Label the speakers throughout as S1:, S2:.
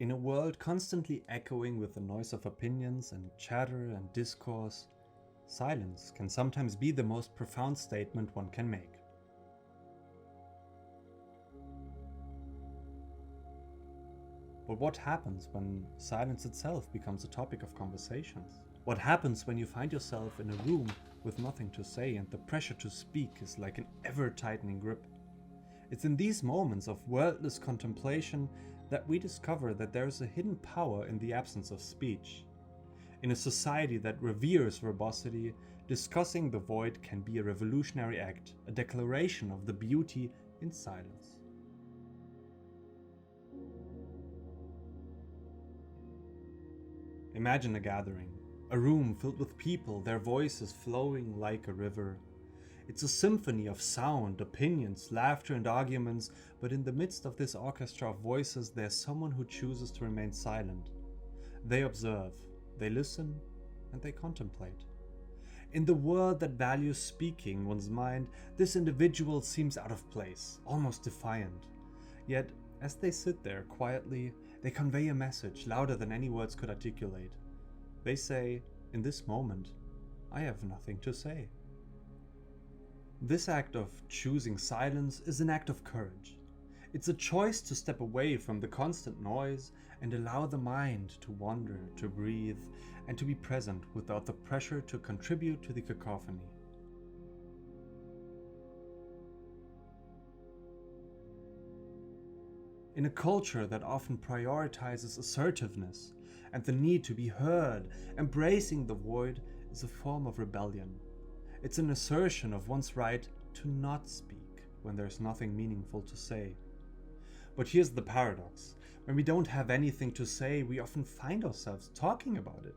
S1: In a world constantly echoing with the noise of opinions and chatter and discourse, silence can sometimes be the most profound statement one can make. But what happens when silence itself becomes a topic of conversations? What happens when you find yourself in a room with nothing to say and the pressure to speak is like an ever-tightening grip? It's in these moments of wordless contemplation that we discover that there is a hidden power in the absence of speech. In a society that reveres verbosity, discussing the void can be a revolutionary act, a declaration of the beauty in silence. Imagine a gathering, a room filled with people, their voices flowing like a river. It's a symphony of sound, opinions, laughter and arguments, but in the midst of this orchestra of voices there's someone who chooses to remain silent. They observe, they listen, and they contemplate. In the world that values speaking one's mind, this individual seems out of place, almost defiant. Yet, as they sit there quietly, they convey a message louder than any words could articulate. They say, in this moment, I have nothing to say. This act of choosing silence is an act of courage. It's a choice to step away from the constant noise and allow the mind to wander, to breathe, and to be present without the pressure to contribute to the cacophony. In a culture that often prioritizes assertiveness and the need to be heard, embracing the void is a form of rebellion. It's an assertion of one's right to not speak when there's nothing meaningful to say. But here's the paradox. When we don't have anything to say, we often find ourselves talking about it.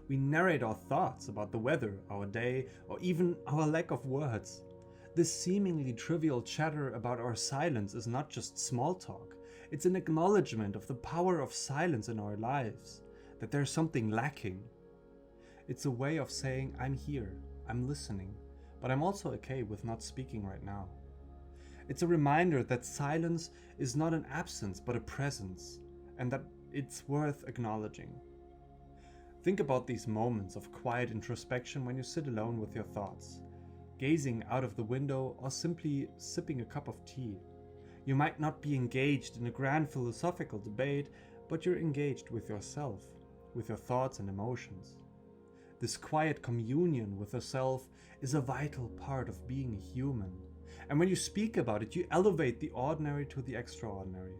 S1: We narrate our thoughts about the weather, our day, or even our lack of words. This seemingly trivial chatter about our silence is not just small talk. It's an acknowledgement of the power of silence in our lives, that there's something lacking. It's a way of saying, I'm here, I'm listening, but I'm also okay with not speaking right now. It's a reminder that silence is not an absence but a presence, and that it's worth acknowledging. Think about these moments of quiet introspection when you sit alone with your thoughts, gazing out of the window or simply sipping a cup of tea. You might not be engaged in a grand philosophical debate, but you're engaged with yourself, with your thoughts and emotions. This quiet communion with the self is a vital part of being a human. And when you speak about it, you elevate the ordinary to the extraordinary.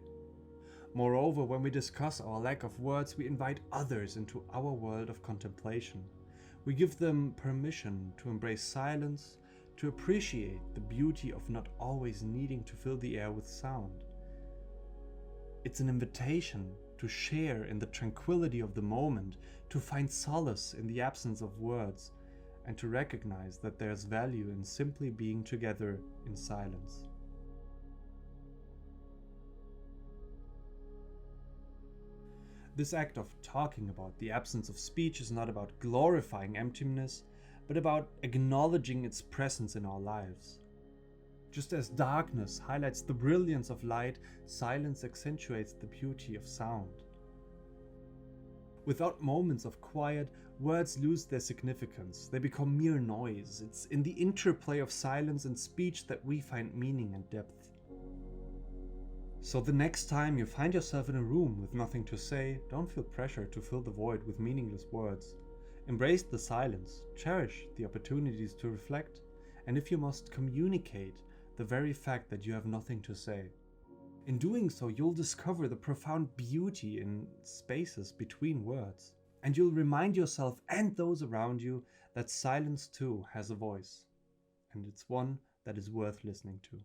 S1: Moreover, when we discuss our lack of words, we invite others into our world of contemplation. We give them permission to embrace silence, to appreciate the beauty of not always needing to fill the air with sound. It's an invitation to share in the tranquility of the moment, to find solace in the absence of words, and to recognize that there's value in simply being together in silence. This act of talking about the absence of speech is not about glorifying emptiness, but about acknowledging its presence in our lives. Just as darkness highlights the brilliance of light, silence accentuates the beauty of sound. Without moments of quiet, words lose their significance. They become mere noise. It's in the interplay of silence and speech that we find meaning and depth. So the next time you find yourself in a room with nothing to say, don't feel pressure to fill the void with meaningless words. Embrace the silence, cherish the opportunities to reflect, and if you must, communicate the very fact that you have nothing to say. In doing so, you'll discover the profound beauty in spaces between words, and you'll remind yourself and those around you that silence too has a voice, and it's one that is worth listening to.